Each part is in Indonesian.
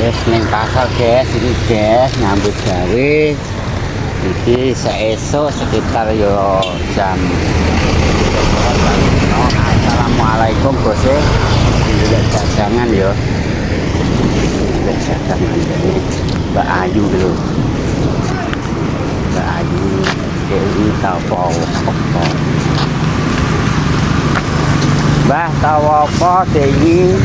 Wis ning pasar guys, iki guys nyambut gawe. Iki seesuk sekitar yo jam. Assalamualaikum bos. Lihat dagangan yo. Lihat dagangan ini. Mbak Ayu dulu. Mbak Ayu ini tahu apa? Mbah tahu apa ini?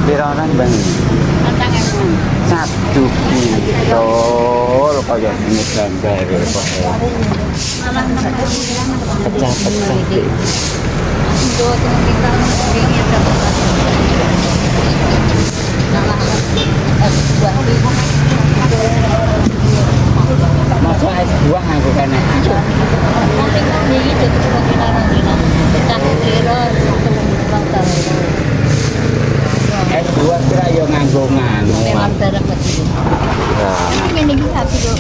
Pironan bang? Satu kilo kayak ini gambar pecah-pecah. Masa es buah aku kan es buah kira yo nganggo nganu. Ini iki satu lho.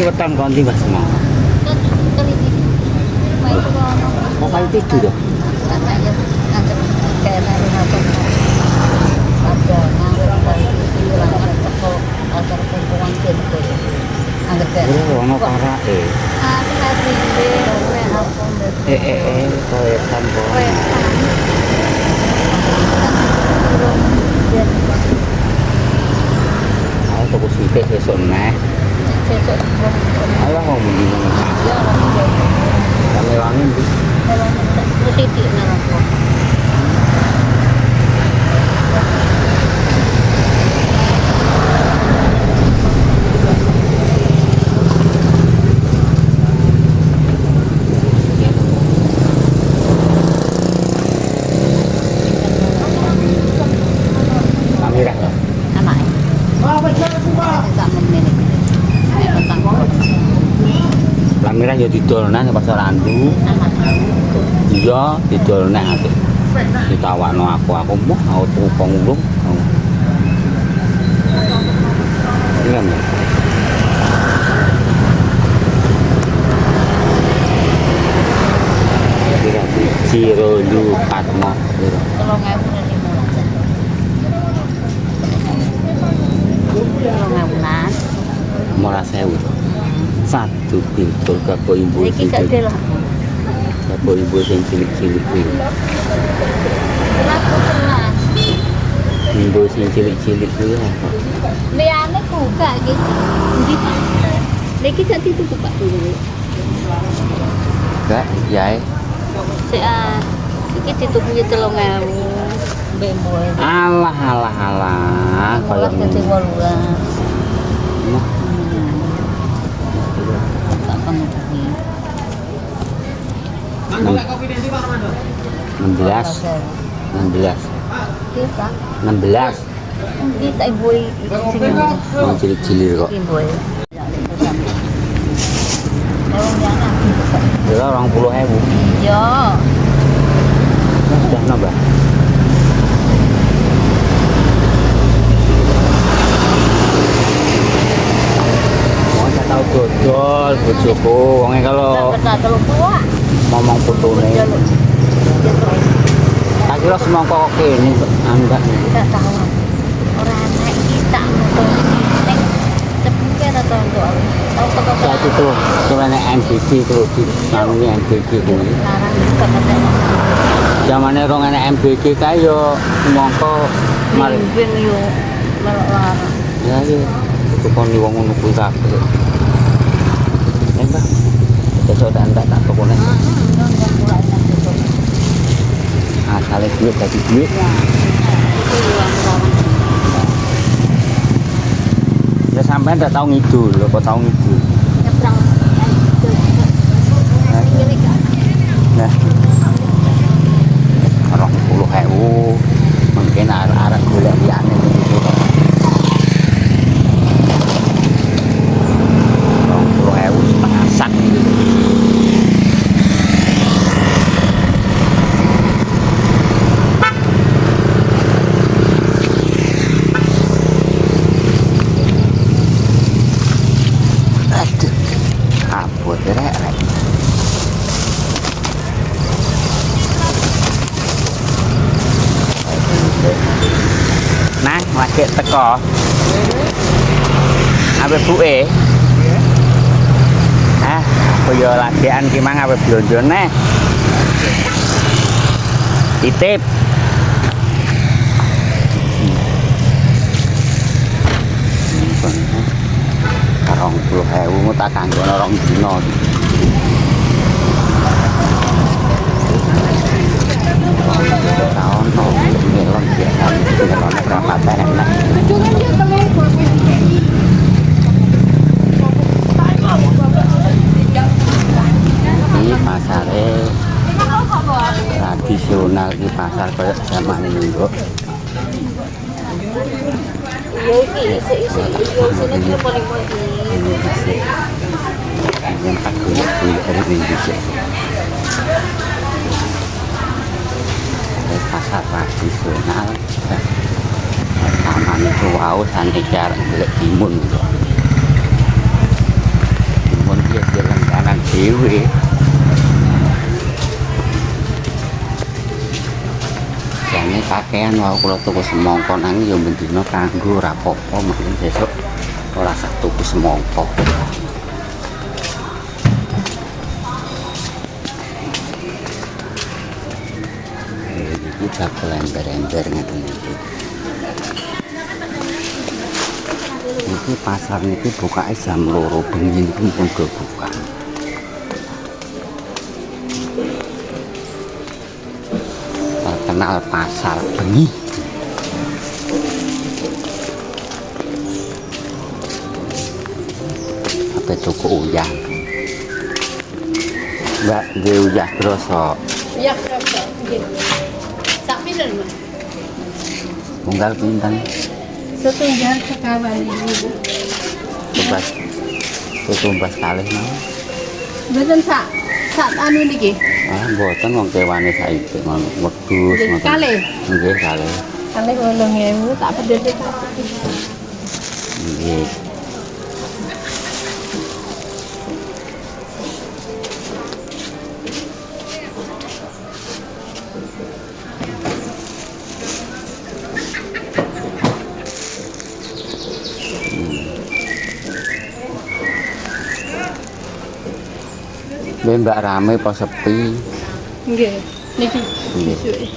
Wetang konti Mas mau. Mau kali tidur dong. Ono karake. Koetan kok. Ayo tuku sithik sesuk neh. Alah mau mendingan kami wangin di titik narako kamera anak Lamira yo didolna ning pasar Randu. Iya, didolna ate. Ditawakno aku mau tuku pangulung. Iya. Kira Ciro lu Patmo. 3.000. 3.000. Satu pintul kapo ibu sing cilik-cilik kuwi. Ibu sing cilik-cilik kuwi apa? Liyane buka iki. Iki gak ditutup Pak dulu. Enggak, yae. Sik iki ditutupnya 3.000 bemboe. Alah. Kalau kete 18. Mangga kopi desi Pak Armando. 16. 16. Kita ibu Yang cilik-cilik kok. ibu. Ya 20.000. Iya. Sudah nambah. Mau saya tahu dodol bojoku wonge kalau ngomong putune. Tak kira semangka kok kene enggak. Enggak tahu. Ora anak kita ning tepuke ta tonton. Saat itu sebenarnya MBG itu di namanya MBG kuwi. Sekarang juga katanya. Zamane rong enek MBG kae yo semangka mari Ben yo lara. ya iki tukon wong ngono kuwi kabeh. Mbak. Besok tak tukone. Asale duit dadi duit. Itu yang sekarang. Wis sampean udah tahu ngidul, apa tahu ngidul? nyebrang Nah, 20.000 mungkin arah-arah golek liyane gitu. 20.000 setengah sak gitu. Aduh, kabut rek. Nah, lagi teko. Ape buke? Ah, koyo lagian ki mang ape blonjo neh. Titip. Karong 20.000 tak kanggo rong dina. Tahun no, ngelon biasa, ngelon berapa enak. Ini pasarnya tradisional di pasar kayak zaman dulu. Yang tak kulit ada di Indonesia. Pasar tradisional taman itu wow santai jarang boleh timun gitu. Timun dia langganan dewe jane kakean wow kalau tuku semongko nang yo bendina kanggo rapopo mungkin besok ora sak tuku semongko. Kita kelember-ember ngeten iki. Iki pasar niki bukake jam 2 bengi niki pun do buka. Terkenal pasar bengi. Apa tuku uyah? Mbak, nggih uyah kroso. ya kerasa sapi dan Tunggal pinten? setunggal sekawan ibu Tumbas kalih mau. betul sak anu niki Mboten wong kewane saiki ngono wedhus ngoten. Kalih? Nggih, kalih. kalih 8.000 tak pedes sapi Nggih. Mbak rame apa sepi? nggih niki Nggih. suwe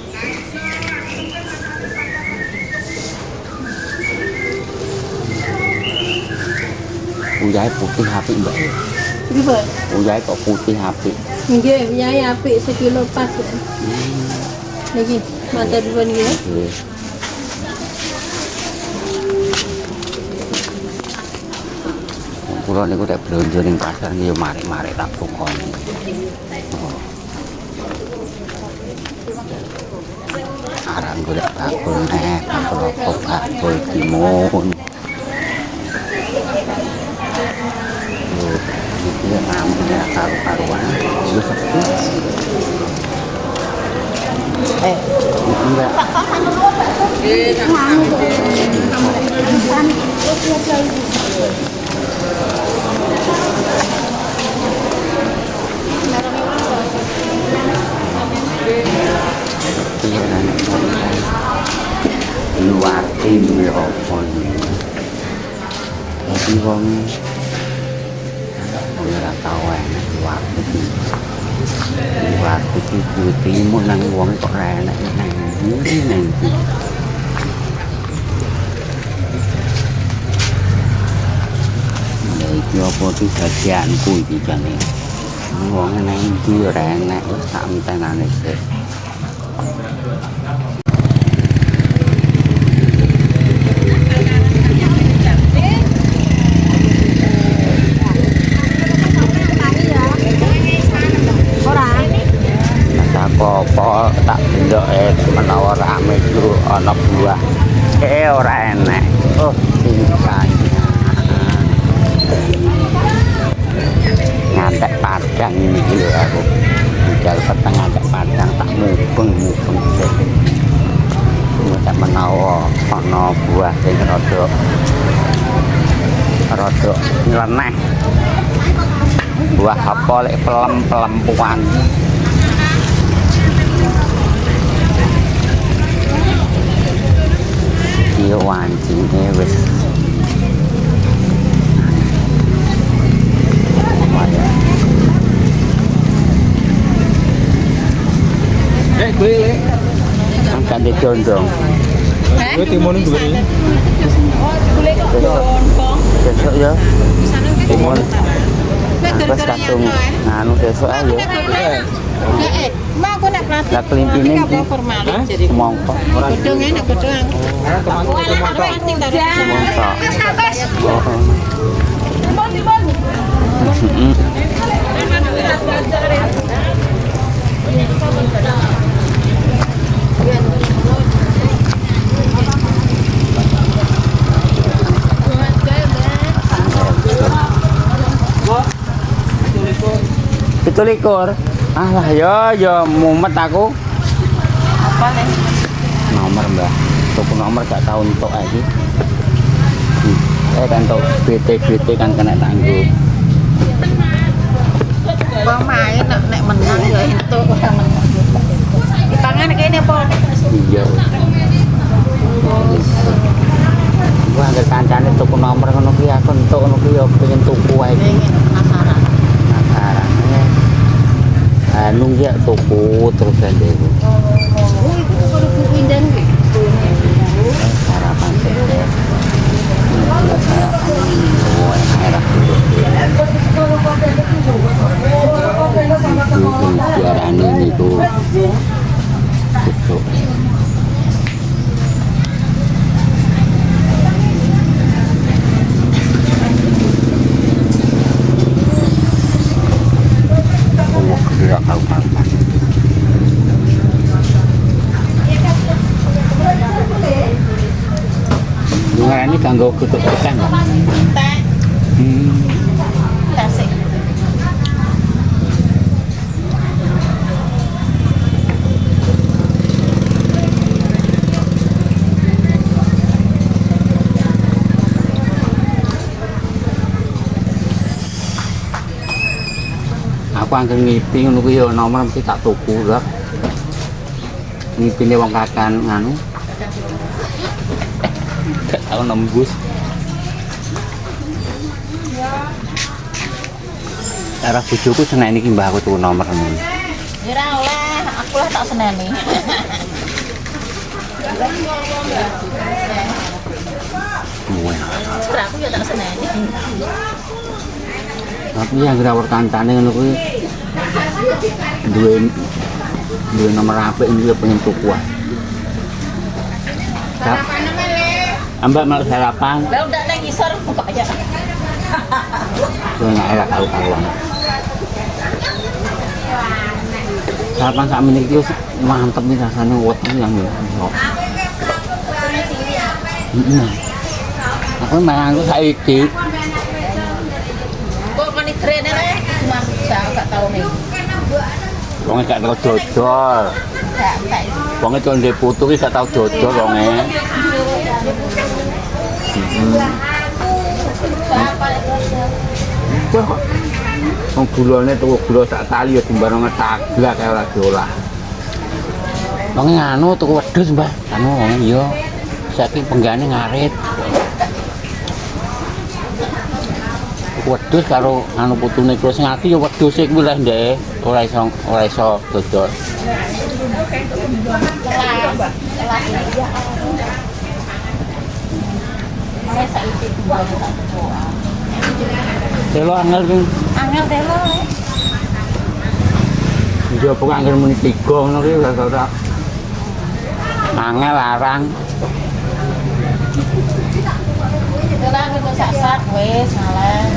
Uyahe putih apik, Mbak. nggih Uyahe kok putih apik. nggih nyai apik sekilo pas niki mata dua niki ya Nggih. Kula niku nek blonjo ning pasar yo mari-mari tak tukoni. Aran golek bakul neh, bakul bakul timun. Iki rame karo-karuan. Wis sepi. Enggak. Luar tim yo pon. Tapi wong ora tau enak luar iki. Luar iki kuwi timun nang wong kok ora enak nang ndi nang ndi. Iki apa iki bagianku iki jane. Wong nang ndi ora enak sak entenane sik. buah sing rada nyeleneh. Buah apa lek pelem-pelempuan. Iya wancine wis angkat di condong. Gue timun dulu nih. Besok ya. Timun. Terus katung nganu besok aja. Mau aku nak pelatih. Lah kelimpine iki Jadi semongko. gedung enak gedung. Semongko. Itu likur. Alah yo mumet aku. Apa nih? Nomor mbak. Tuku nomor gak tau entuk lagi. Kan tau BT kan kena tangguh. Bang main nek menang ya entuk menang. Dipangan kene apa? Iya. Gua anggere kancane tuku nomor ngono kuwi aku entuk ngono kuwi yo pengen tuku wae iki. Penasaran. Penasaran. Anu ya tuku terus aja itu. Oh, iku kudu buku indang iki. Sarapan sih. Juarane niku. Gitu. Gerak kapan. Ini kanggo kutuk ikan kan? Teh. Tasik. Aku angker ngipi ngono kuwi ya nomor mesti tak tuku lho. Ngipine wong kakan nganu. Gak tau nembus. Arah bojoku seneni iki mbah aku tuku nomor ngono. Ya ora oleh, aku lah tak seneni. Wah. Ora aku ya tak seneni. Tapi yang grawur kancane ngono kuwi duwe nomor apik ini ya pengen tuku wae. Ambak malah sarapan. Lah udah nang ngisor buka aja. Yo nek ora karu-karuan. Sarapan sak menit iki mantep nih rasane weteng yang yo. Heeh. Aku mangan aku saiki. Kok kan drene rek, Mas gak tau nih. Wong gak tau dodol. Gak. Wong itu ndek putu iki gak tau dodol wonge. Wah, wong gulane tuku gula sak tali ya dimbareng taglak kaya ora diolah. Wong nganu tuku wedhus, Mbah. Anu wong iya. Saiki penggane ngarit. Tuku wedhus karo anu putune kula sing ati ya wedhus iki kuwi lah ndek ora iso dodol. Telo angel ki. Angel telo rek. Dia bukan angel muni 3 ngono ki ora. Angel larang. Ora kita sak-sak wis ngalah.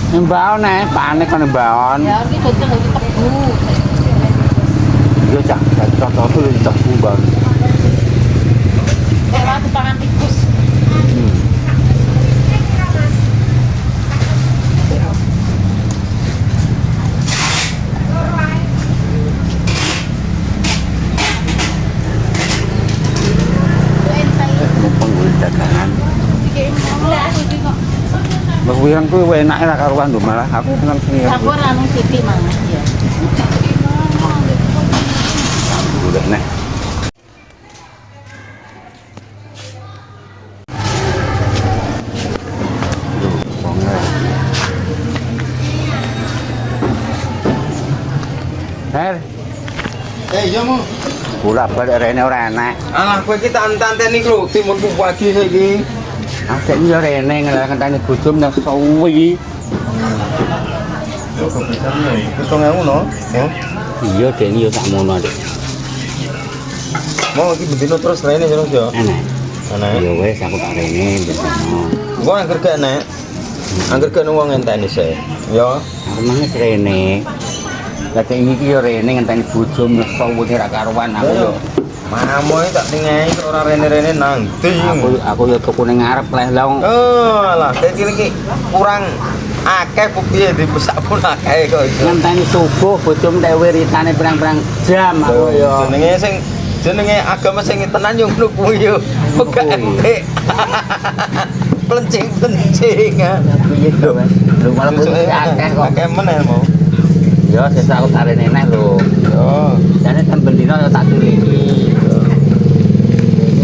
Nembaon panik kan nembaon. Ya iki dodol iki tebu. Yo cak, contoh itu tebu bang. Ora dipangan tikus. Mumpung gue dagang. Bakuyan ku enak lah karuan tuh malah aku nang sini. Aku ora nang sithik mangan ya. Udah nih. Her, iya mau. pula balik rene ora enak. Alah kowe iki tak anteni lho timunku pagi saiki. Ada ini ya rene ngenteni bojom nang suwi. Hitung ewu no. Iya dek yo tak mono dek. Mau iki bendino terus rene terus yo. Enak. Enak. Ya wes aku tak rene besono. Gua angger gak nek. Angger gak wong ngenteni sih. Yo. Aku mangis rene. Lah dek iki yo rene ngenteni bojom nang suwi ra karuan aku yo. Mamoe tak tingai ora rene-rene nang ndi. Aku yo tuku ning ngarep leh long. Oh, alah dadi iki kurang akeh kok piye dibesak pun akeh kok iso. Ngenteni subuh bojom tek wiritane pirang-pirang jam aku yo. Jenenge agama sing tenan yo ngono kuwi yo. Megak entek. Plencing-plencing. Piye to wes? Lu malah akeh kok. Akeh meneh mau. Yo sesuk aku tak rene lho. Yo. Jane saben dina yo tak tuliki.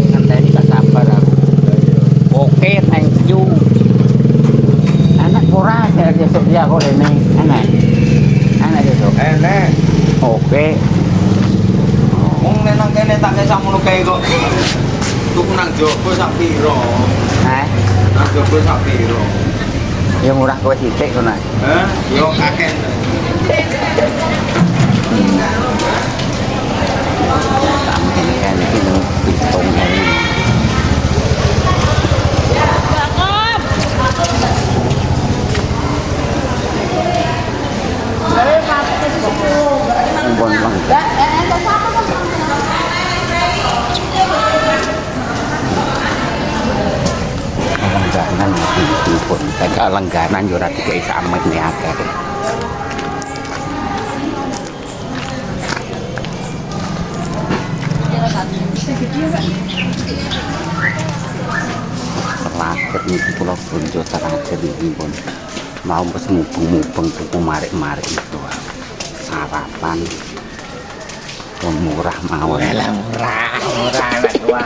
Ngenteni tak sabar aku. Oke, thank you. Enak ora besok dia aku rene. Enak. Enak besok. Enak. Oke. Wong nek nang kene tak kesah ngono kae kok. Tuku nang jowo sak piro? Nang jowo sak piro? Ya murah kowe sithik ngono. Hah? Yo akeh. Sampe kan iki nang pitung hari. Bon bang. Langganan iki pun tak langganan yo ora dikai samet nek akeh. Terakhir niki kula bonjo terakhir niki pun mau pes mubeng-mubeng tuku marik-marik itu. Sarapan murah mawon. Murah tua.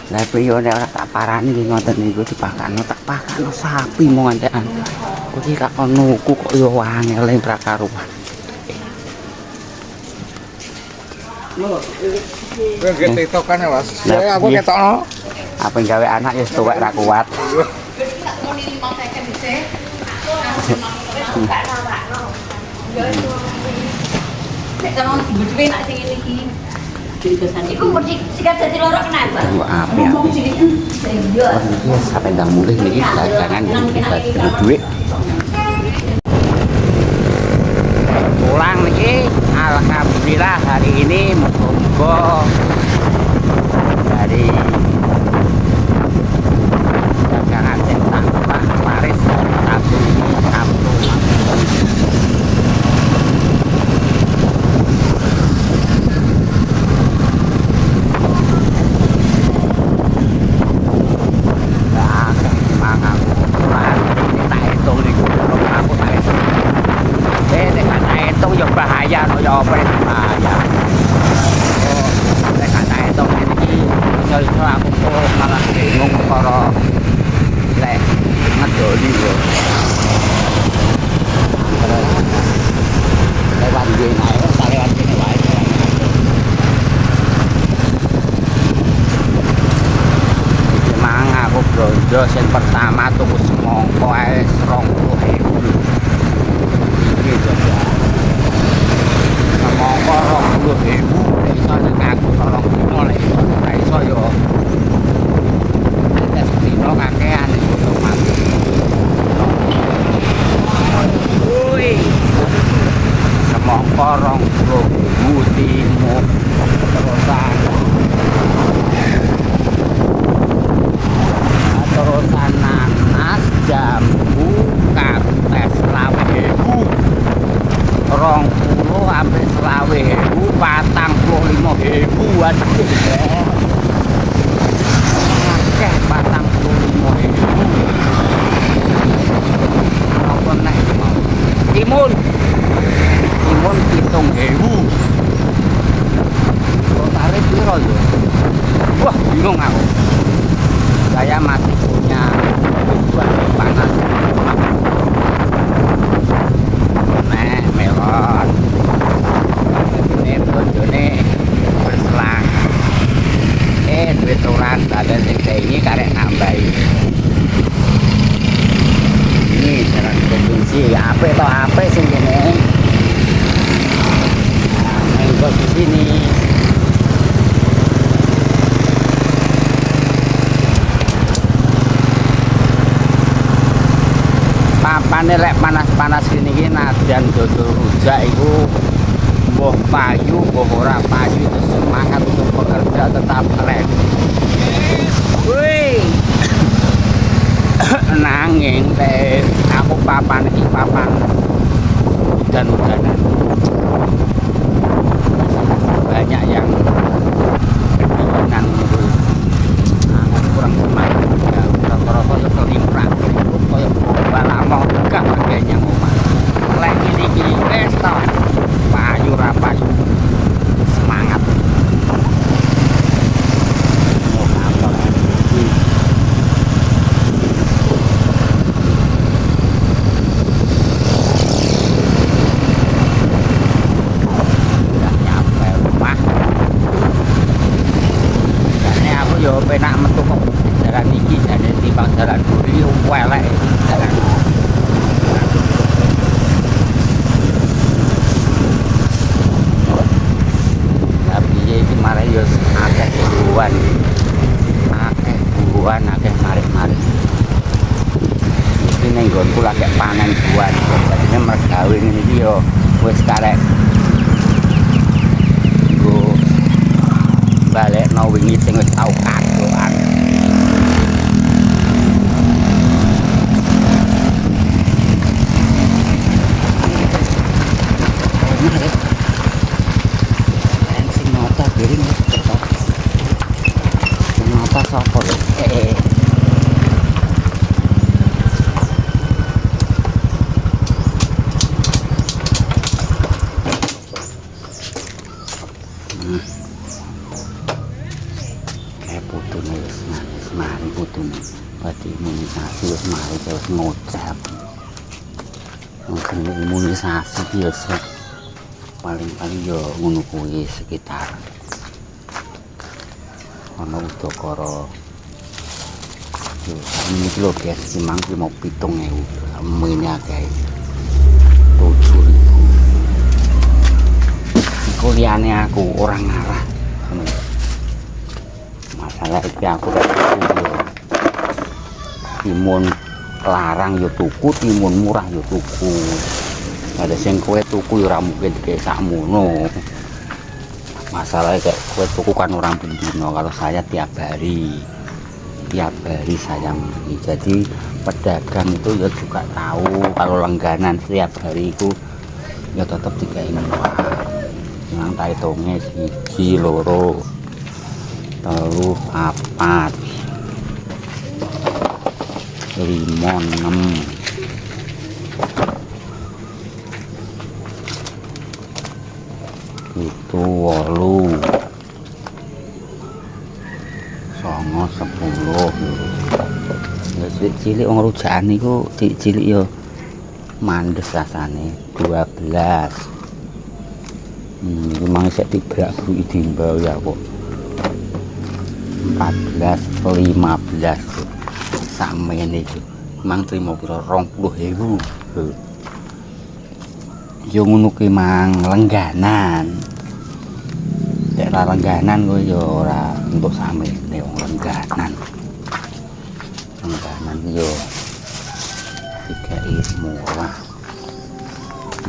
Lah piye nek ora tak parani iki ngoten niku dipakano tak pakano sapi mau ngantekan. Kok iki gak ono nuku kok yo angel pra karuan. Kowe nggih tiktokan ya, Mas. Lah, Aku iya. ketokno. Apa yang gawe anak ya tuwek ra kuat. Iku mesti sikat dadi loro kenapa? Tunggu api. Sampai ndak mulih niki dagangan kita duit. Pulang niki alhamdulillah hari ini muga dari dagangan yang tak laris satu bahaya no yo bahaya. Oh, nek kata itu iki iso aku kok malah bingung perkara lek ngedoli yo. Lewat dene ae, lewat dene wae. Iki mang aku blonjo sing pertama tuku semangka ae 20.000. Iki jasa. Semangka 20.000 iso ngaku 2 dina lek iso yo. Tes dino kakean iku mati. Woi. Semangka 20.000 timur terusan nanas jambu kates 20.000 sampai 20.000 45.000 waduh akeh 45.000 apik sing kene. Nah, di sini. Papane lek panas-panas gini iki najan dodol rujak iku mbuh payu mbuh ora payu itu semangat untuk bekerja tetap keren. Wih. Nanging teh aku papan iki papan udan-udanan. Banyak yang kedinginan gitu. Aku kurang semangat. Ya, rata-rata yo kelimrak. Koyo balamo gak harganya omah. Lek iki wis to. Payu ra payu. Semangat. Oh, kantor iki. Udah nyampe rumah. Jane aku yo penak metu kok jalan iki jane timbang jalan buri welek jalan. Tapi iki mare yo akeh buruan. Akeh buruan, akeh marik-marik. Iki ning nggonku lagi panen buah. Jadinya mergawe ngene iki yo wis karek nggo balekno wingi sing wis tau kadoan. Sing nota piring cetok. Sing nota sapa lho? Kayak putune wis mari putune. Berarti imunisasi wis mari wis ngocap. Mungkin imunisasi ki wis paling-paling yo ngono kuwi sekitar ana udakara yo ini lho guys simang ki mau 7.000 mene akeh 7.000 iku liyane aku orang ngarah masalah iki aku timun larang yo tuku timun murah yo tuku ada sing kowe tuku ora mungkin kayak sakmono. Masalahnya kayak kowe tuku kan orang bendino, kalau saya tiap hari saya beli. Jadi pedagang itu ya juga tahu kalau langganan setiap hari itu ya tetap 3.000 yang tak hitungnya 1, 2, 3, 4 5, 6 itu 8 9 10 ya cilik wong rujakan niku cilik ya mandes rasane 12 iki mang sik tibrak buru dimbau ya kok 14 15 samene iki mang trimo pira 20.000 yo ngono ki mang lengganan. Nek ora lengganan kok yo ora entuk samene wong lengganan. Lengganan yo dikai murah.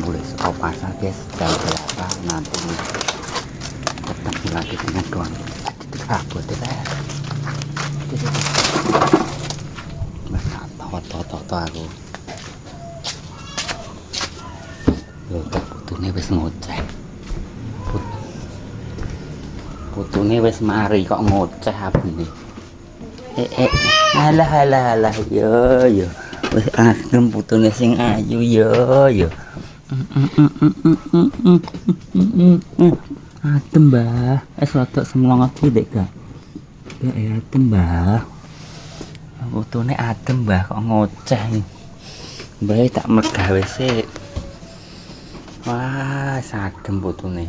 Boleh saka pasar guys, jam berapa nanti ketemu lagi dengan kawan. Abot ya. Mas toto aku. Lho, putune wis ngoceh. Putune wis mari kok ngoceh abune. Alah yo wis adem putune sing ayu yo. Adem Mbah, wis rodok semlongot iki Dek gak. Ya adem Mbah. Putune adem Mbah kok ngoceh. Mbah tak mergawe sik. Wah, sadem putune.